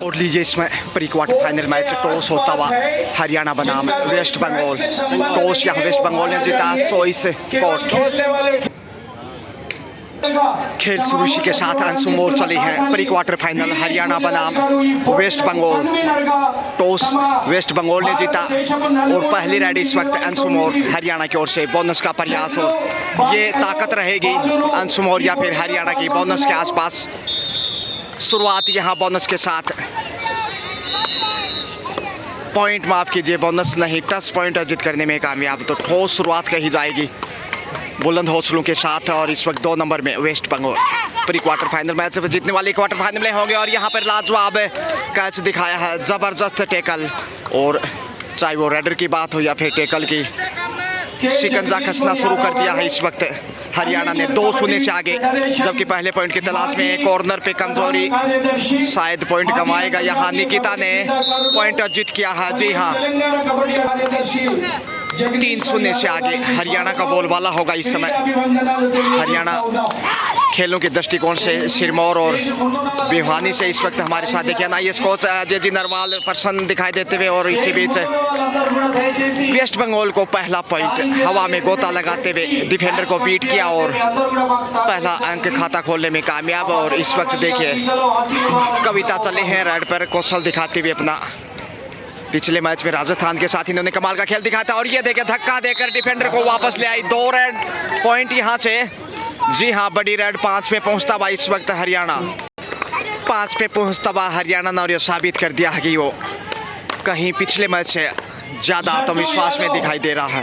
और लीजिए इसमें pre quarter final match toss होता हुआ हरियाणा बनाम वेस्ट बंगाल। टॉस यहाँ वेस्ट बंगाल ने जीता 24 कोर्ट। खेल शुरू इसी के साथ अंशु मोर चली है। प्री क्वार्टर फाइनल हरियाणा बनाम वेस्ट बंगाल। टॉस वेस्ट बंगाल ने जीता और पहली रेड इस वक्त अंशु मोर हरियाणा की ओर से। बोनस का प्रयास और ये ताकत रहेगी अंशु मोर या फिर हरियाणा की बोनस के आसपास। शुरुआत यहाँ बोनस के साथ, पॉइंट माफ कीजिए बोनस नहीं, टच पॉइंट अर्जित करने में कामयाब। तो ठोस शुरुआत कही जाएगी बुलंद हौसलों के साथ। और इस वक्त 2 नंबर में West Bengal pre quarter final match से जीतने वाले क्वार्टर फाइनल में होंगे। और यहाँ पर लाजवाब कैच दिखाया है, ज़बरदस्त टैकल। और चाहे वो रेडर की बात हो या फिर टैकल की, शिकंजा कसना शुरू कर दिया है इस वक्त। हरियाणा ने 2-0 से आगे, जबकि पहले पॉइंट की तलाश में। कॉर्नर पे कमजोरी, शायद पॉइंट कमाएगा यहाँ। निकिता ने पॉइंट अर्जित किया है। जी हाँ, 3-0 से आगे हरियाणा का बोलबाला होगा इस समय। हरियाणा खेलों के दृष्टिकोण से सिरमौर और भिवानी से इस वक्त हमारे साथ देखिए ना, ये कोच अजय जी नरवाल प्रसन्न दिखाई देते हुए। और इसी बीच वेस्ट बंगाल को पहला पॉइंट हवा में गोता लगाते हुए डिफेंडर को बीट किया और पहला अंक खाता खोलने में कामयाब। और इस वक्त देखिए कविता चले हैं रेड पर कौशल दिखाते हुए अपना। पिछले मैच में राजस्थान के साथ इन्होंने कमाल का खेल दिखाया था। और ये देखिए धक्का देकर डिफेंडर को वापस ले आई। 2 रेड पॉइंट यहाँ से। जी हाँ, बड़ी रेड 5 पे पहुँचता हुआ इस वक्त हरियाणा। 5 पे पहुँचता हुआ हरियाणा ने और ये साबित कर दिया है कि वो कहीं पिछले मैच से ज़्यादा आत्मविश्वास में दिखाई दे रहा है।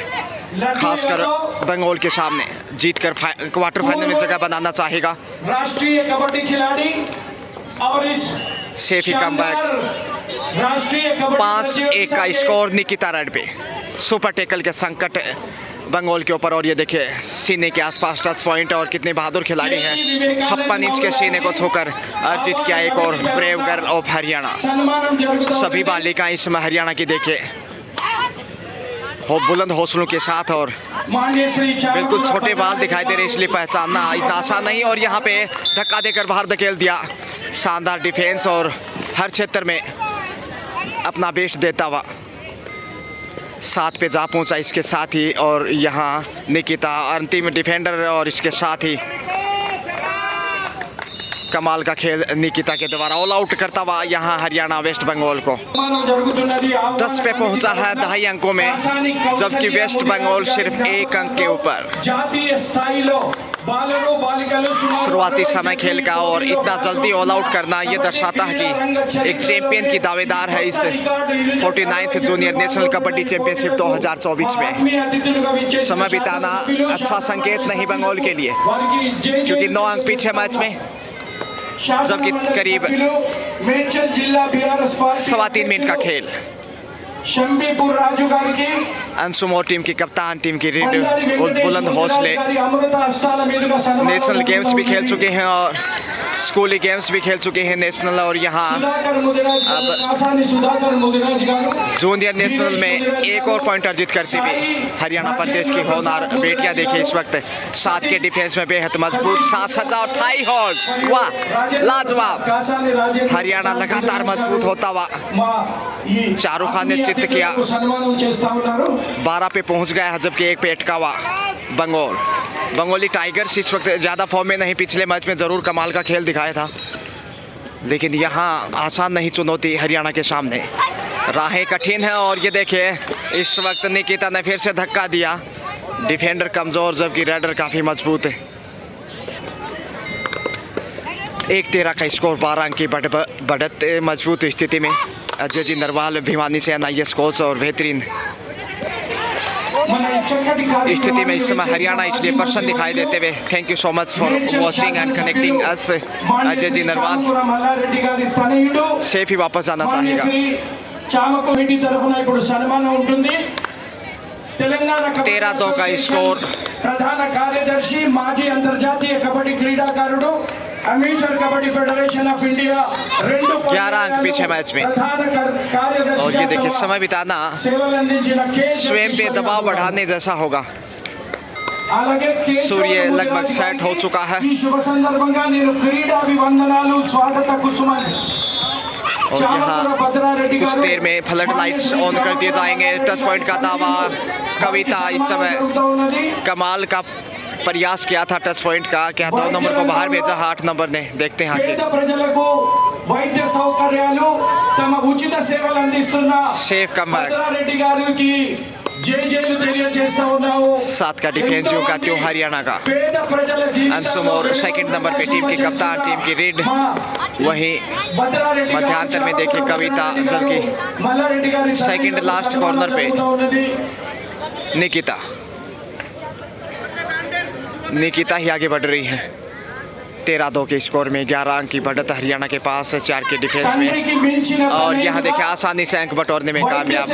खासकर बंगाल के सामने जीतकर क्वार्टर फाइनल में जगह बनाना चाहेगा। राष्ट्रीय कबड्डी खिलाड़ी और इस सेफी कमबैक 5-1 का स्कोर निकिता रेड पे। सुपर टैकल के संकट बंगाल के ऊपर। और ये देखिए सीने के आसपास टच पॉइंट। और कितने बहादुर खिलाड़ी हैं। 56 इंच के सीने को छूकर अर्जित किया एक और ब्रेव गर्ल ऑफ हरियाणा। सभी बालिकाएं इसमें हरियाणा की देखिए हो बुलंद हौसलों के साथ। और बिल्कुल छोटे बाल दिखाई दे रहे, इसलिए पहचानना इतना आसान नहीं। और यहाँ पे धक्का देकर बाहर धकेल दिया। शानदार डिफेंस और हर क्षेत्र में अपना बेस्ट देता हुआ 7 पे जा पहुंचा इसके साथ ही। और यहाँ निकिता अंतिम डिफेंडर और इसके साथ ही कमाल का खेल निकिता के द्वारा ऑल आउट करता हुआ यहाँ हरियाणा वेस्ट बंगाल को 10 पे पहुंचा है 2.5 अंकों में, जबकि वेस्ट बंगाल सिर्फ 1 अंक के ऊपर। शुरुआती समय खेल का और इतना जल्दी ऑल आउट करना ये दर्शाता है कि एक चैंपियन की दावेदार है इस 49th junior national kabaddi championship 2024 में। समय बिताना अच्छा संकेत नहीं बंगाल के लिए, क्योंकि 9 अंक पीछे मैच में, जबकि करीब 3.25 मिनट का खेल। अंशु मोर टीम की कप्तान, टीम की रीड और बुलंद हौसले। नेशनल गेम्स भी खेल चुके हैं और स्कूली गेम्स भी खेल चुके हैं नेशनल। और यहाँ अब जूनियर नेशनल में एक और पॉइंट अर्जित करते हुए हरियाणा प्रदेश की होनहार बेटियां देखिए इस वक्त 7 के डिफेंस में बेहद मजबूत। 7 सजा और थाई होल्ड, वाह लाजवाब। हरियाणा लगातार मजबूत होता हुआ। शाहरुख खान ने चित्त किया। 12 पे पहुंच गया है, जबकि 1 पे अटका हुआ बंगाली टाइगर्स इस वक्त ज़्यादा फॉर्म में नहीं। पिछले मैच में ज़रूर कमाल का खेल दिखाया था, लेकिन यहाँ आसान नहीं चुनौती हरियाणा के सामने। राहें कठिन है। और ये देखिए इस वक्त निकिता ने फिर से धक्का दिया। डिफेंडर कमज़ोर, जबकि रेडर काफ़ी मजबूत है। 1-13 का स्कोर, 12 अंक की बढ़त मजबूत स्थिति में। अजय जी नरवाल भिवानी से NIS कोच और बेहतरीन स्थिति में इस समय हरियाणा, इसलिए प्रसन्न दिखाई देते हुए। Thank you so much for watching and connecting us. Ajay ji Narwal safe ही वापस जाना चाहेगा। 13-2 का स्कोर। प्रधान कार्यदर्शी माजी अंतर्जातीय कबड्डी क्रीडाकारुडु amateur kabaddi federation of India 11 अंक पीछे मैच में। और ये देखिए समय बिताना स्वयं पे दबाव बढ़ाने जैसा होगा। सूर्य लगभग सेट हो चुका है। शुभ संदर्भंगा నేను క్రీడా అభివందనాలు స్వాగత కుసుమాన్ని और यहाँ कुछ देर में फ्लड लाइट्स ऑन कर दिए जाएंगे। टच पॉइंट का दावा कविता इस समय कमाल का प्रयास किया था टच पॉइंट का, क्या 2 नंबर को बाहर भेजा 8 नंबर ने। देखते हैं आगे। ప్రజలకు వైద్య సౌకర్యాలు తమ ఉచిత సేవలు అందిస్తున్న सेफ कम భద్రారెడ్డి గారికి జైలు తెలియజేస్తా ఉన్నాము। 7 का डिफेंस जो का त्यो हरियाणा का పేద ప్రజల अंशुम और सेकंड नंबर पे टीम की कप्तान टीम की रीड। वहीं భద్రారెడ్డి मध्यांतर में देखे कविता जबकि మల్లారెడ్డి గారి सेकंड लास्ट कॉर्नर पे निकिता ही आगे बढ़ रही है। 13-2 के स्कोर में 11 अंक की बढ़त हरियाणा के पास 4 के डिफेंस में। और यहाँ देखिए आसानी से अंक बटोरने में कामयाब।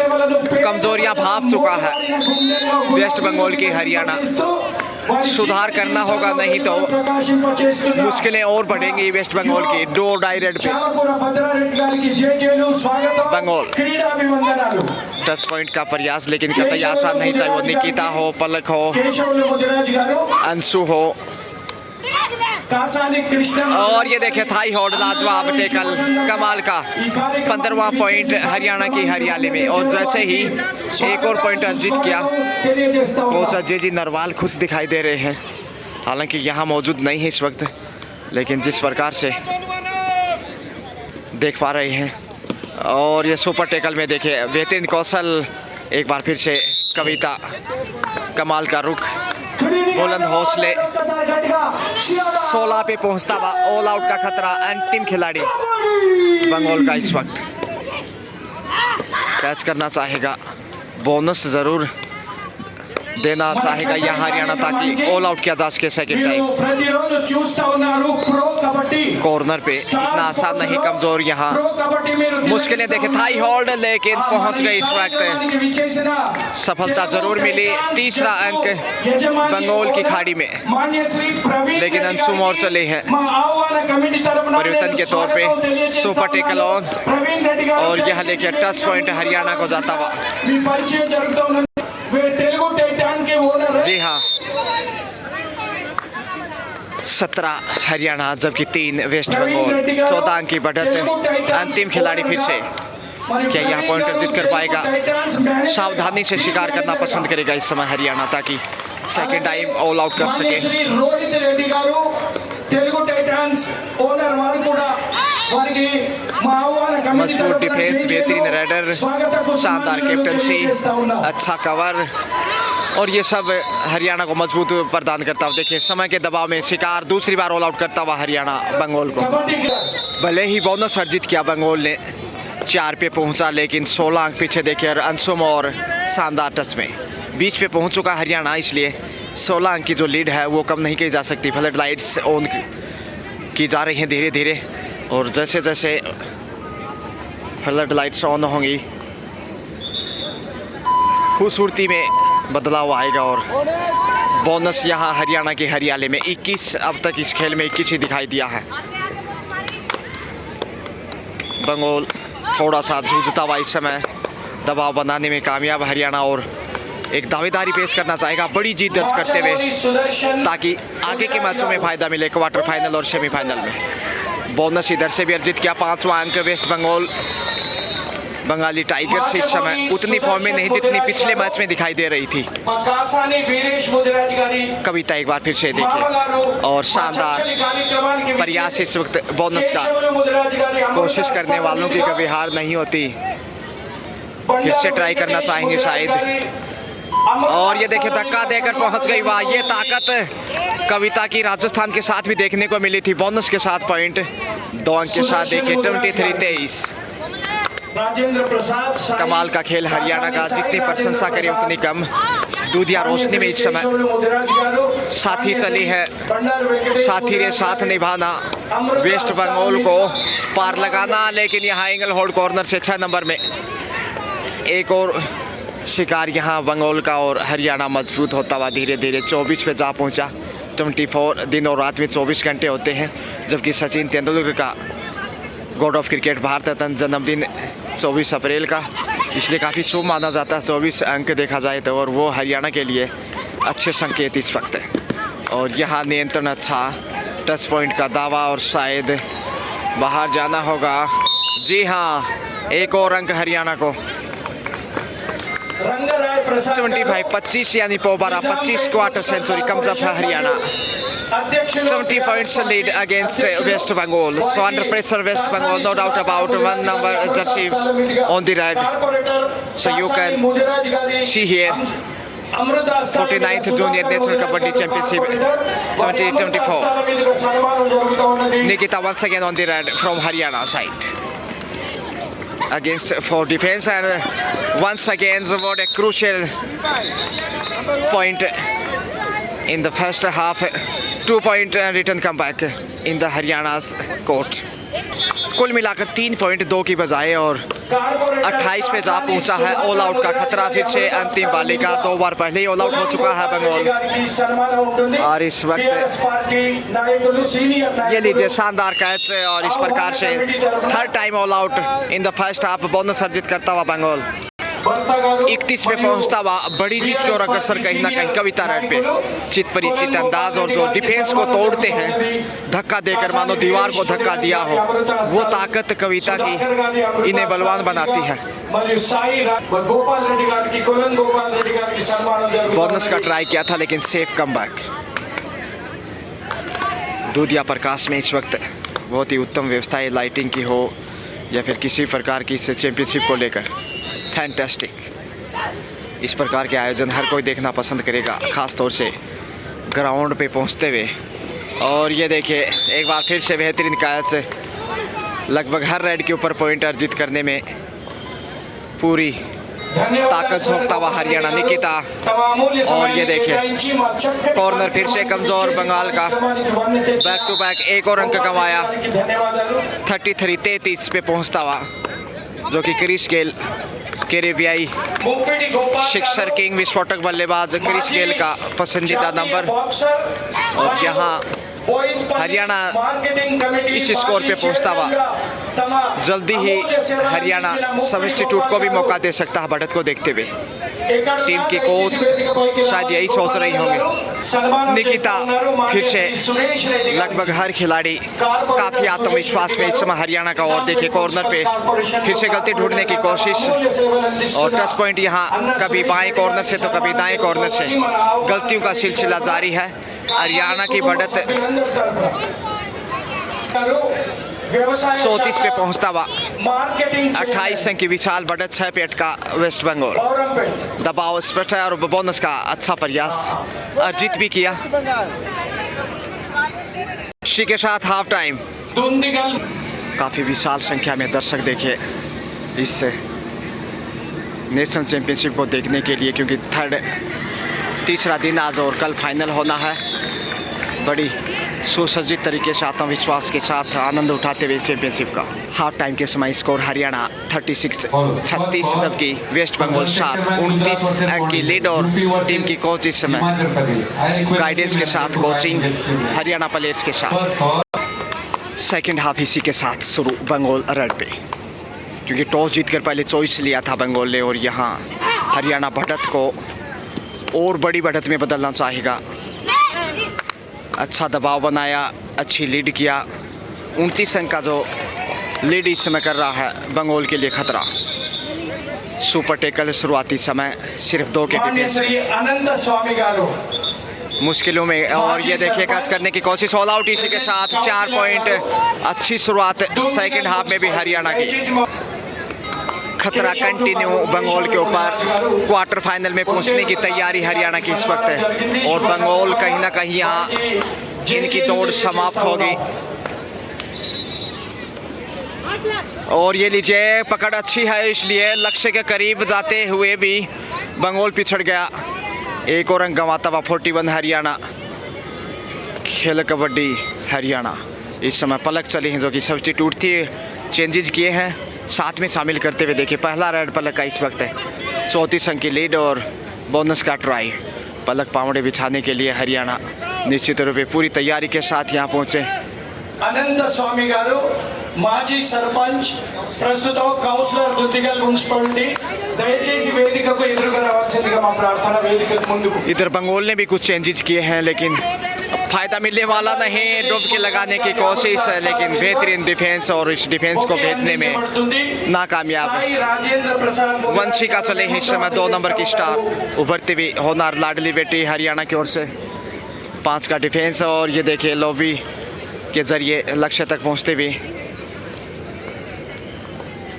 कमजोरियां भाप चुका है वेस्ट बंगाल की हरियाणा। सुधार करना होगा, नहीं तो मुश्किलें और बढ़ेंगी वेस्ट बंगाल की। डो डायरेक्ट पे बंगाल टच पॉइंट का प्रयास लेकिन कतई आसान नहीं, चाहे वो निकिता हो, पलक हो, अंशु हो। और ये देखे थाई होल्ड लाजवाब टेकल कमाल का 15वां पॉइंट हरियाणा की हरियाली में। और जैसे ही एक और पॉइंट अर्जित किया कोच अजय जी नरवाल खुश दिखाई दे रहे हैं, हालांकि यहाँ मौजूद नहीं है इस वक्त, लेकिन जिस प्रकार से देख पा रहे हैं। और ये सुपर टेकल में देखिए बेहतरीन कौशल, एक बार फिर से कविता कमाल का रुख, बुलंद हौसले, 16 पे पहुंचता हुआ ऑल आउट का खतरा। अंतिम खिलाड़ी बंगाल का इस वक्त कैच करना चाहेगा, बोनस जरूर देना चाहेगा यहाँ हरियाणा ताकि ऑल आउट किया जा सके सेकंड टाइम। कॉर्नर पे इतना आसान नहीं, कमजोर यहाँ मुश्किलें देखे। थाई होल्ड लेकिन पहुंच गई इस वक्त, सफलता जरूर मिली। तीसरा अंक बंगाल की खाड़ी में, लेकिन अंशुम और चले हैं परिवर्तन के तौर पे। सुपर टेकल ऑन और यह लेके टच पॉइंट हरियाणा को जाता हुआ। जी हाँ 17 हरियाणा जबकि 3 वेस्ट बंगाल। 14 अंक की बढ़त। अंतिम खिलाड़ी फिर से क्या यह पॉइंट अर्जित कर पाएगा? सावधानी से शिकार करना पसंद करेगा इस समय हरियाणा ताकि सेकंड टाइम ऑल आउट कर सके। रोहित रेड्डी गारू तेलुगु टाइटंस ओनर वारू కూడా వారికి మా ఆహ్వాన కమిటీ मजबूत डिफेंस, बेहतरीन रेडर, शानदार कैप्टनसी, अच्छा कवर और ये सब हरियाणा को मजबूत प्रदान करता हुआ। देखिए समय के दबाव में शिकार दूसरी बार ऑल आउट करता हुआ हरियाणा बंगाल को। भले ही बोनस अर्जित किया बंगाल ने, 4 पे पहुंचा, लेकिन 16 अंक पीछे देखिए अंशुम और शानदार टच में 20 पे पहुंच चुका हरियाणा, इसलिए 16 अंक की जो लीड है वो कम नहीं की जा सकती। फ्लड लाइट्स ऑन की जा रही हैं धीरे धीरे, और जैसे जैसे फ्लड लाइट्स ऑन होंगी खूबसूरती में बदलाव आएगा। और बोनस यहाँ हरियाणा की हरियाली में 21, अब तक इस खेल में 21 ही दिखाई दिया है। बंगाल थोड़ा सा जूझता हुआ इस समय, दबाव बनाने में कामयाब हरियाणा और एक दावेदारी पेश करना चाहेगा बड़ी जीत दर्ज करते हुए ताकि आगे के मैचों में फायदा मिले क्वार्टर फाइनल और सेमीफाइनल में। बोनस इधर से भी अर्जित किया, 5वां अंक वेस्ट बंगाल। बंगाली टाइगर्स इस समय उतनी फॉर्म में नहीं जितनी पिछले मैच में दिखाई दे रही थी। कविता एक बार फिर से देखिए और शानदार प्रयास इस वक्त बोनस का। कोशिश करने वालों की कभी हार नहीं होती, फिर से ट्राई करना चाहेंगे शायद। और ये देखिए धक्का देकर पहुंच गई, वाह ये ताकत कविता की राजस्थान के साथ भी देखने को मिली थी। बोनस के साथ पॉइंट 2 अंक के साथ देखिए 23-23। राजेंद्र प्रसाद कमाल का खेल हरियाणा का, जितनी प्रशंसा करें उतनी कम। दूधिया रोशनी में इस समय साथी चली है, साथी रे साथ निभाना, वेस्ट बंगाल को पार लगाना, लेकिन यहाँ एंगल होल्ड कॉर्नर से 6 नंबर में एक और शिकार यहाँ बंगाल का। और हरियाणा मजबूत होता हुआ धीरे धीरे 24 पे जा पहुँचा। 24 दिन और रात में 24 घंटे होते हैं, जबकि सचिन तेंदुलकर का God of cricket Bharat Ratna जन्मदिन 24 अप्रैल का, इसलिए काफ़ी शुभ माना जाता है 24 अंक देखा जाए तो। और वो हरियाणा के लिए अच्छे संकेत इस वक्त है। और यहाँ नियंत्रण अच्छा, टच पॉइंट का दावा और शायद बाहर जाना होगा, जी हाँ, एक और अंक हरियाणा को। रंगराय प्रसाद 25 यानी पोबारा 25 quarter century comes up Haryana. 70 points lead against West Bengal. So under pressure West Bengal, no doubt about one number jersey on the red. So you can see here 49th Junior National Kabaddi Championship 2024. Nikita once again on the red from Haryana side. Against for defense and once again what a crucial point in the first half. 2-point return comeback in the Haryana's court. कुल मिलाकर 3.2 की बजाय और 28 पे जा पहुंचा है। All out का खतरा फिर से अंतिम बाली का। 2 बार पहले ही ऑल आउट हो चुका है बंगाल। और इस वक्त ये लीजिए शानदार कैच और इस प्रकार से third time all out in the first half bonus अर्जित करता हुआ बंगाल 31 पे पहुंचता हुआ बड़ी जीत की ओर अग्रसर कहीं ना कहीं कविता रेड पे चित परिचित अंदाज और जो डिफेंस को तोड़ते हैं धक्का देकर मानो दीवार को धक्का दिया हो वो ताकत कविता की इन्हें बलवान बनाती है। बोनस का ट्राई किया था लेकिन सेफ कमबैक। दूधिया प्रकाश में इस वक्त बहुत ही उत्तम व्यवस्था है लाइटिंग की हो या फिर किसी प्रकार की इस चैंपियनशिप को लेकर। फैंटास्टिक। इस प्रकार के आयोजन हर कोई देखना पसंद करेगा, ख़ास तौर से ग्राउंड पे पहुंचते हुए। और ये देखिए एक बार फिर से बेहतरीन कैच, लगभग हर रेड के ऊपर पॉइंट अर्जित करने में पूरी ताकत झोंकता हुआ हरियाणा निकिता। और ये देखिए कॉर्नर फिर से कमज़ोर बंगाल का। बैक टू बैक एक और अंक कमाया। 33-33 पे पहुंचता हुआ जो कि क्रिस गेल कैरेबियाई शिक्षर किंग विस्फोटक बल्लेबाज क्रिस गेल का पसंदीदा नंबर। और यहाँ हरियाणा इस स्कोर पे पहुंचता हुआ जल्दी ही हरियाणा सब्स्टिट्यूट को भी मौका दे सकता है बढ़त को देखते हुए। टीम की कोच शायद यही सोच रही होंगे। निकिता फिर से लगभग हर खिलाड़ी काफ़ी आत्मविश्वास में इस समय हरियाणा का। और देखिए कॉर्नर पे फिर से गलती ढूंढने की कोशिश और टच पॉइंट यहाँ कभी बाएं कॉर्नर से तो कभी दाएं कॉर्नर से गलतियों का सिलसिला जारी है। हरियाणा की बढ़त 34 पे पहुंचता हुआ 28 अंक की विशाल बढ़त 6 पेट का वेस्ट बंगाल। दबाव स्पष्ट है और बोनस का अच्छा प्रयास अर्जित भी किया। इसी के साथ हाफ टाइम काफ़ी विशाल संख्या में दर्शक देखे इस नेशनल चैंपियनशिप को देखने के लिए, क्योंकि तीसरा दिन आज और कल फाइनल होना है। बड़ी सुसज्जित तरीके से आत्मविश्वास के साथ आनंद उठाते हुए चैंपियनशिप का। हाफ टाइम के समय स्कोर हरियाणा 36-36 जबकि वेस्ट बंगाल 29 अंक की लीड। और टीम की कोच इस समय गाइडेंस के साथ कोचिंग हरियाणा प्लेयर्स के साथ। सेकंड हाफ इसी के साथ शुरू बंगाल रेड पे, क्योंकि टॉस जीतकर पहले चॉइस लिया था बंगाल ने और यहाँ हरियाणा बढ़त को और बड़ी बढ़त में बदलना चाहेगा। अच्छा दबाव बनाया, अच्छी लीड किया। 29 अंक का जो लीड इस समय कर रहा है बंगाल के लिए खतरा। सुपर टेकल शुरुआती समय सिर्फ 2 के मुश्किलों में। और ये देखिए कैच करने की कोशिश, ऑल आउट इसी के साथ 4 पॉइंट। अच्छी शुरुआत सेकंड हाफ में भी हरियाणा की। खतरा कंटिन्यू बंगाल के ऊपर। क्वार्टर फाइनल में पहुंचने की तैयारी हरियाणा की इस वक्त है और बंगाल कहीं ना कहीं यहाँ इनकी दौड़ समाप्त होगी। और ये लीजिए पकड़ अच्छी है, इसलिए लक्ष्य के करीब जाते हुए भी बंगाल पिछड़ गया। एक और अंक गंवाता हुआ 41 हरियाणा। खेल कबड्डी हरियाणा इस समय पलक चली हैं जो कि सब्स्टिट्यूट थी, चेंजेस किए हैं साथ में शामिल करते हुए। देखिए पहला रेड पलक का इस वक्त है 34 अंक की लीड और बोनस का ट्राई। पलक पावड़े बिछाने के लिए हरियाणा निश्चित रूप से पूरी तैयारी के साथ यहाँ पहुँचे। अनंत स्वामी गारू माजी सरपंच ప్రస్తుతం కౌన్సిలర్ దుద్దిగల్ మున్సిపాలిటీ దయచేసి వేదికకు ఎదురుగా రావాల్సిందిగా మా ప్రార్థన। వేదికకు ముందుకు इधर बंगाल ने भी कुछ चेंजेस किए हैं लेकिन फायदा मिलने वाला नहीं। डुबकी लगाने की कोशिश है लेकिन बेहतरीन डिफेंस और इस डिफेंस को भेदने में नाकामयाब। वंशिका चले इस समय 2 नंबर की स्टार उभरती हुई होनार लाडली बेटी हरियाणा की ओर से। 5 का डिफेंस और ये देखिए लॉबी के जरिए लक्ष्य तक पहुंचते हुए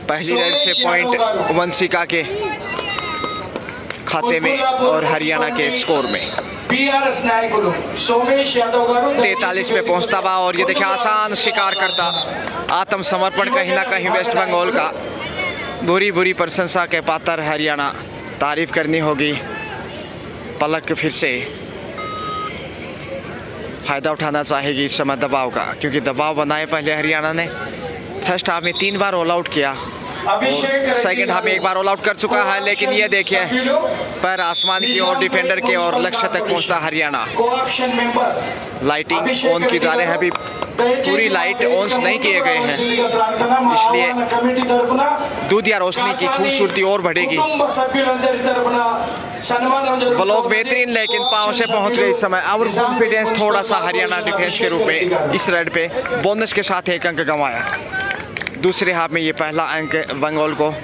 पहली रेड से पॉइंट वंशिका के खाते में और हरियाणा के स्कोर में 43 पे पहुंचता हुआ। और ये देखिए आसान शिकार करता आत्मसमर्पण कहीं ना कहीं वेस्ट बंगाल का। बुरी बुरी प्रशंसा के पात्र हरियाणा, तारीफ करनी होगी। पलक फिर से फायदा उठाना चाहेगी इस समय दबाव का, क्योंकि दबाव बनाए पहले हरियाणा ने। फर्स्ट हाफ में 3 बार ऑल आउट किया, सेकंड हाफ में 1 बार ऑल आउट कर चुका है। लेकिन ये देखिए पर आसमान की ओर डिफेंडर के और लक्ष्य तक पहुंचता हरियाणा। लाइटिंग ऑन की जा रहे हैं, अभी पूरी लाइट ऑन नहीं किए गए हैं, इसलिए दूध या रोशनी की खूबसूरती और बढ़ेगी। ब्लॉक बेहतरीन लेकिन पांव से पहुंच गए इस समय। और कॉन्फिडेंस थोड़ा सा हरियाणा डिफेंस के रूप में इस रेड पे बोनस के साथ 1 अंक गंवाया। दूसरे हाफ में ये पहला अंक बंगाल को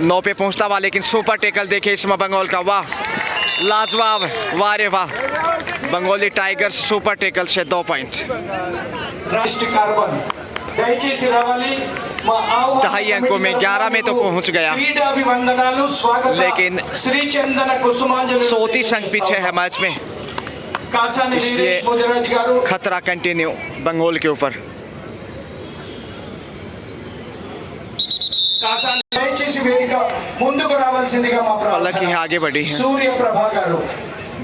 9 पे पहुंचता हुआ। लेकिन सुपर टेकल देखे इसमें बंगाल का, वाह लाजवाब, वाह रे वाह। बंगाली टाइगर्स सुपर टेकल से 2 पॉइंट। 2.5 अंकों में 11 में तो पहुंच गया, लेकिन 34 अंक पीछे है मैच में, इसलिए खतरा कंटिन्यू बंगाल के ऊपर। पलक ही आगे बढ़ी है।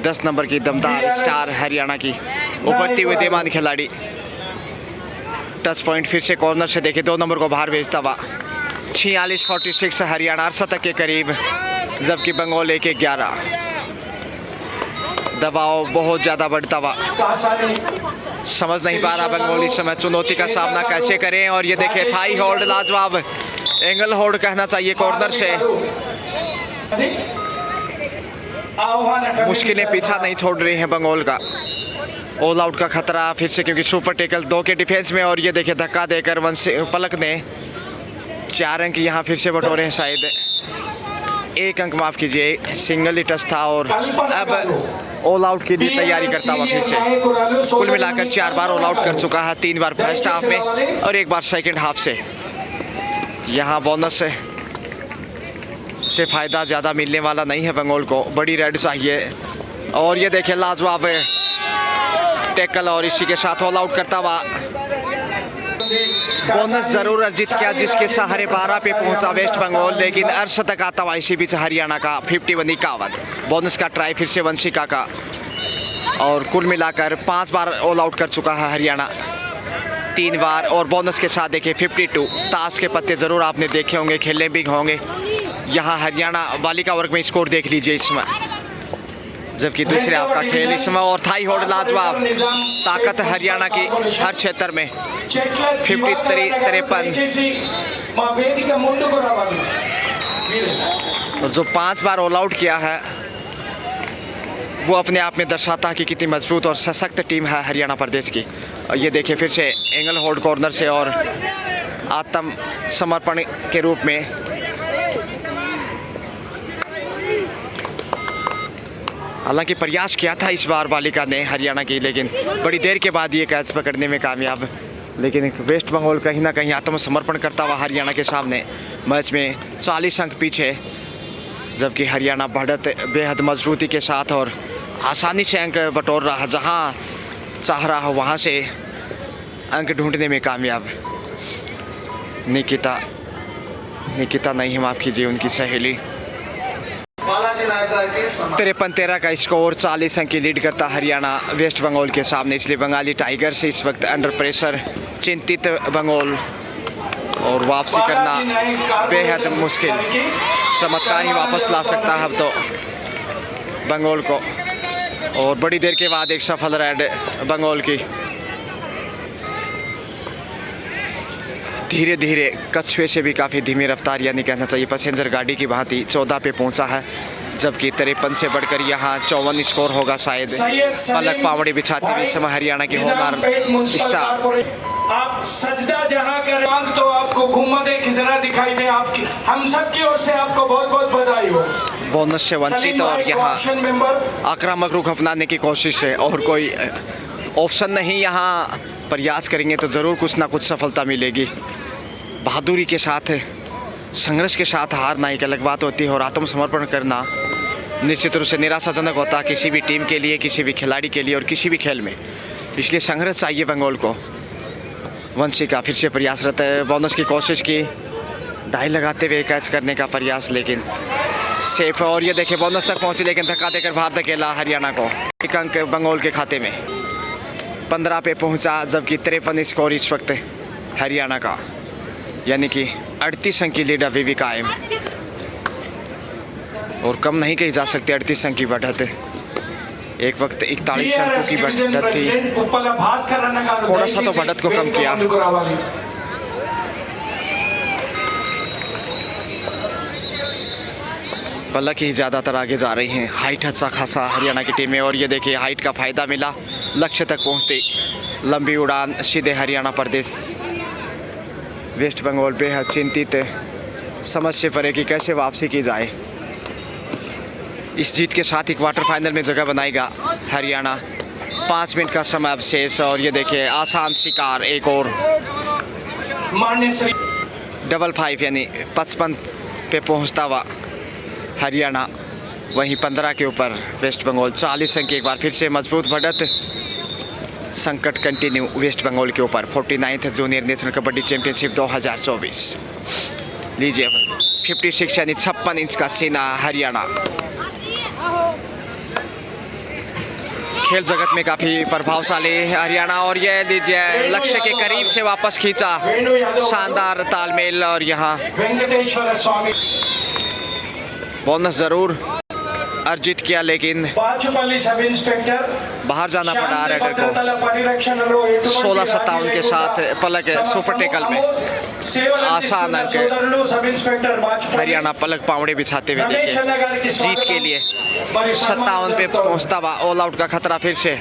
10 नंबर की दमदार स्टार हरियाणा की उभरती हुई दीवान खिलाड़ी। टच पॉइंट फिर से कॉर्नर से देखे 2 नंबर को बाहर भेजता हुआ। 46-46 हरियाणा 68 के करीब, जबकि बंगाल 1-11। दबाव बहुत ज़्यादा बढ़ता हुआ, समझ नहीं पा रहा बंगाल इस समय चुनौती का सामना कैसे करें। और ये देखिए थाई होल्ड, लाजवाब एंगल होल्ड कहना चाहिए कॉर्नर से। मुश्किलें पीछा नहीं छोड़ रही हैं बंगाल का। ऑल आउट का खतरा फिर से, क्योंकि सुपर टेकल 2 के डिफेंस में। और ये देखिए धक्का देकर पलक ने 4 अंक यहाँ फिर से बटोरे हैं। शायद 1 अंक माफ कीजिए, सिंगल ही टच था। और अब ऑल आउट की लिए तैयारी करता हुआ फिर से। कुल मिलाकर 4 बार ऑल आउट कर चुका है, 3 बार फर्स्ट हाफ में और 1 बार सेकंड हाफ से। यहाँ बोनस से फायदा ज़्यादा मिलने वाला नहीं है बंगाल को, बड़ी रेड चाहिए। और ये देखिए लाजवाब टैकल और इसी के साथ ऑल आउट करता हुआ बोनस जरूर अर्जित किया, जिसके सहारे 12 पे पहुंचा वेस्ट बंगाल। लेकिन अर्श तक आता हुआ इसी बीच हरियाणा का 51-51 बोनस का ट्राई फिर से वंशिका का। और कुल मिलाकर 5 बार ऑल आउट कर चुका है हरियाणा, 3 बार। और बोनस के साथ देखिए 52। ताश के पत्ते जरूर आपने देखे होंगे, खेलने भी होंगे। यहाँ हरियाणा बालिका वर्ग में स्कोर देख लीजिए इस समय, जबकि दूसरे आपका खेल इस समय। और थाई होल्ड लाजवाब, ताकत हरियाणा की हर क्षेत्र में। 53-53। और जो 5 बार ऑल आउट किया है वो अपने आप में दर्शाता है कि कितनी मजबूत और सशक्त टीम है हरियाणा प्रदेश की। और ये देखिए फिर से एंगल होल्ड कॉर्नर से और आत्म समर्पण के रूप में। हालांकि प्रयास किया था इस बार बालिका ने हरियाणा की, लेकिन बड़ी देर के बाद ये कैच पकड़ने में कामयाब। लेकिन वेस्ट बंगाल कहीं ना कहीं आत्मसमर्पण करता हुआ हरियाणा के सामने मैच में 40 अंक पीछे, जबकि हरियाणा बढ़त बेहद मजबूती के साथ और आसानी से अंक बटोर रहा है। जहां चाह रहा हो वहां से अंक ढूंढने में कामयाब। निकिता नहीं, माफ़ कीजिए, उनकी सहेली। 53-13 का स्कोर, 40 अंक की लीड करता हरियाणा वेस्ट बंगाल के सामने। इसलिए बंगाली टाइगर्स इस वक्त अंडर प्रेशर, चिंतित बंगाल, और वापसी करना बेहद मुश्किल। चमत्कार ही वापस ला सकता है अब तो बंगाल को। और बड़ी देर के बाद एक सफल रेड बंगाल की। धीरे धीरे कछुए से भी काफ़ी धीमी रफ्तार, यानी कहना चाहिए पैसेंजर गाड़ी की भांति 14 पे पहुंचा है। जबकि 53 से बढ़कर यहाँ 54 स्कोर होगा शायद। पलक पावड़ी बिछाते हुए इस समय हरियाणा की होनहार स्टार। आप सजदा जहां करें आंख तो आपको घूमने की जरा दिखाई दे। आपकी हम सब की ओर से आपको बहुत बहुत बधाई हो। बोनस से वंचित और यहाँ आक्रामक रुख अपनाने की कोशिश है और कोई ऑप्शन नहीं। यहाँ प्रयास करेंगे तो ज़रूर कुछ ना कुछ सफलता मिलेगी। बहादुरी के साथ संघर्ष के साथ हारना एक अलग बात होती है और आत्मसमर्पण करना निश्चित रूप से निराशाजनक होता है किसी भी टीम के लिए, किसी भी खिलाड़ी के लिए और किसी भी खेल में। इसलिए संघर्ष चाहिए बंगाल को। वंशी का फिर से प्रयासरत है, बोनस की कोशिश की, ढाई लगाते हुए कैच करने का प्रयास लेकिन सेफ है। और ये देखिए बोनस तक पहुंची लेकिन धक्का देकर बाहर धकेला हरियाणा को। एक अंक बंगाल के खाते में 15 पे पहुंचा, जबकि 53 स्कोर इस वक्त हरियाणा का, यानी कि 38 अंक की लीड अभी भी कायम और कम नहीं कही जा सकती। 38 अंक की बढ़त, एक वक्त 41 अंकों की बढ़त थी, थोड़ा सा तो बढ़त को कम किया। पलक ही ज़्यादातर आगे जा रही हैं। हाइट अच्छा खासा हरियाणा की टीम में और ये देखिए हाइट का फ़ायदा मिला, लक्ष्य तक पहुंचती लंबी उड़ान सीधे हरियाणा प्रदेश। वेस्ट बंगाल बेहद चिंतित समझ से परे कि कैसे वापसी की जाए। इस जीत के साथ ही क्वार्टर फाइनल में जगह बनाएगा हरियाणा। 5 मिनट का समय अब शेष और ये देखिए आसान शिकार एक और डबल 5 यानी 55 पे पहुंचता हुआ हरियाणा। वहीं 15 के ऊपर वेस्ट बंगाल। 40 अंक एक बार फिर से मजबूत बढ़त। संकट कंटिन्यू वेस्ट बंगाल के ऊपर। 49th junior national kabaddi championship 2024 लीजिए 56 यानी 56 इंच का सीना हरियाणा। खेल जगत में काफ़ी प्रभावशाली हरियाणा और ये लीजिए लक्ष्य के करीब से वापस खींचा, शानदार तालमेल। और यहाँ बोनस ज़रूर अर्जित किया लेकिन सब इंस्पेक्टर बाहर जाना पड़ा रेडर को। 16-57 के साथ पलक सुपर टेकल में आसान अंक हरियाणा। पलक पावड़े बिछाते हुए देखिए जीत के लिए 57 पे पहुंचता हुआ। ऑल आउट का खतरा फिर से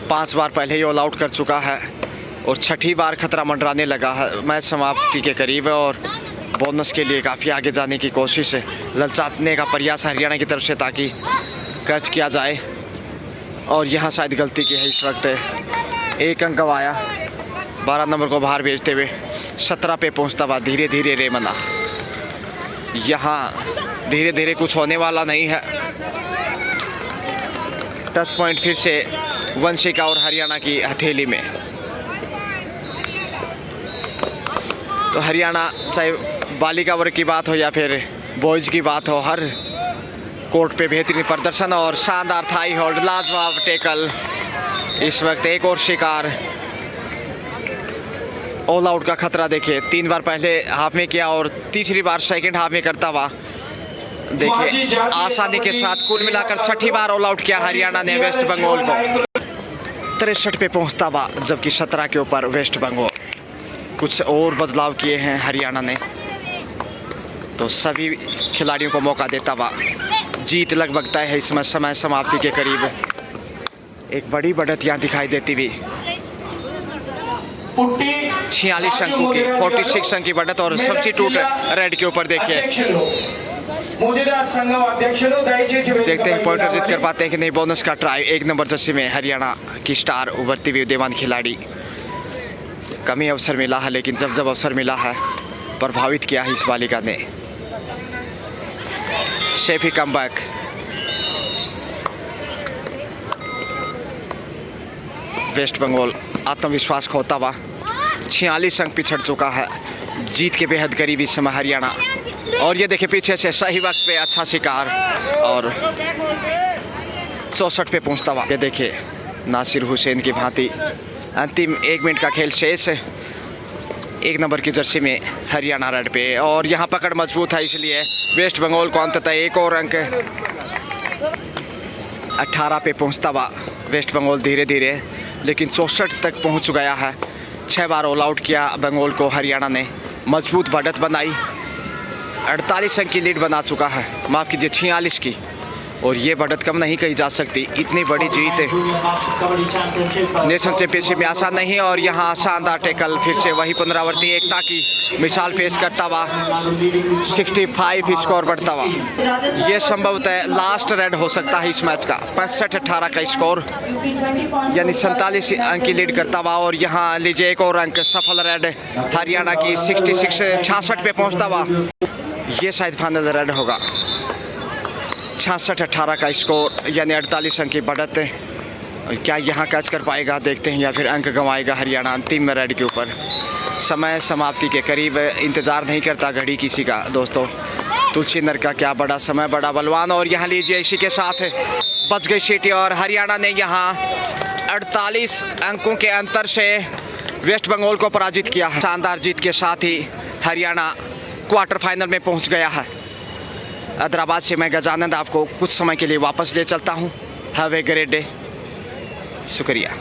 5 बार पहले ही ऑल आउट कर चुका है और 6ठी बार खतरा मंडराने लगा है। मैच समाप्ति के करीब है और बोनस के लिए काफ़ी आगे जाने की कोशिश है, ललचाने का प्रयास हरियाणा की तरफ से ताकि कैच किया जाए। और यहाँ शायद गलती की है इस वक्त। 1 अंक गंवाया 12 नंबर को बाहर भेजते हुए। 17 पे पहुँचता हुआ धीरे धीरे रेमना। यहाँ धीरे धीरे कुछ होने वाला नहीं है। टच पॉइंट फिर से वंशिका और हरियाणा की हथेली में। तो हरियाणा चाहे बालिका वर्ग की बात हो या फिर बॉयज़ की बात हो, हर कोर्ट पे बेहतरीन प्रदर्शन और शानदार थाई होल्ड, लाजवाब टेकल। इस वक्त एक और शिकार। ऑल आउट का खतरा देखिए 3 बार पहले हाफ में किया और तीसरी बार सेकंड हाफ में करता हुआ देखिए आसानी के साथ। कुल मिलाकर 6ठी बार ऑल आउट किया हरियाणा ने वेस्ट बंगाल को। 63 पे पहुंचता हुआ, जबकि 17 के ऊपर वेस्ट बंगाल। कुछ और बदलाव किए हैं हरियाणा ने तो सभी खिलाड़ियों को मौका देता हुआ जीत लगभग तय है। इसमें समय समाप्ति के करीब एक बड़ी बढ़त यहाँ दिखाई देती हुई। 46 अंकों की 46 अंक की बढ़त और सब्स्टिट्यूट रेड के ऊपर देखिए। देखते हैं पॉइंटर जीत कर पाते हैं कि नहीं। बोनस का ट्राई 1 नंबर जर्सी में हरियाणा की स्टार उभरती हुई उदीयमान खिलाड़ी। कमी अवसर मिला है लेकिन जब जब अवसर मिला है प्रभावित किया है इस बालिका ने। सेफी कमबैक। वेस्ट बंगाल आत्मविश्वास खोता हुआ 46 अंक पिछड़ चुका है। जीत के बेहद करीब इस समय हरियाणा। और ये देखिए पीछे से सही वक्त पे अच्छा शिकार और 64 पे पहुंचता हुआ। ये देखिए नासिर हुसैन की भांति अंतिम 1 मिनट का खेल शेष है। 1 नंबर की जर्सी में हरियाणा रेड पे और यहाँ पकड़ मजबूत है, इसलिए वेस्ट बंगाल को अंततः एक और अंक 18 पे पहुँचता हुआ वेस्ट बंगाल धीरे धीरे, लेकिन 64 तक पहुँच गया है। 6 बार ऑल आउट किया बंगाल को हरियाणा ने, मजबूत बढ़त बनाई। 48 अंक की लीड बना चुका है, माफ़ कीजिए 46 की। और ये बढ़त कम नहीं कही जा सकती, इतनी बड़ी जीत नेशनल चैंपियनशिप में आसान नहीं। और यहाँ शानदार टैकल, फिर से वही पुनरावृत्ति, एकता की मिसाल पेश करता हुआ 65 स्कोर बढ़ता हुआ। ये संभवतः लास्ट रेड हो सकता है इस मैच का। 65-18 का स्कोर, यानी 47 अंक की लीड करता हुआ। और यहाँ लीजिए एक और अंक, सफल रेड हरियाणा की 66 पे पहुँचता हुआ। ये शायद फाइनल रेड होगा। 66-18 का स्कोर, यानी 48 अंक की बढ़त। और क्या यहाँ कैच कर पाएगा, देखते हैं, या फिर अंक गंवाएगा हरियाणा अंतिम रेड के ऊपर। समय समाप्ति के करीब, इंतज़ार नहीं करता घड़ी किसी का दोस्तों। तुलसी नर का क्या बड़ा समय, बड़ा बलवान। और यहाँ लीजिए इसी के साथ बच गई सीटी और हरियाणा ने यहाँ 48 अंकों के अंतर से वेस्ट बंगाल को पराजित किया है। शानदार जीत के साथ ही हरियाणा क्वार्टर फाइनल में पहुँच गया है। हैदराबाद से मैं गजानंद आपको कुछ समय के लिए वापस ले चलता हूँ। हैव ए ग्रेट डे, शुक्रिया।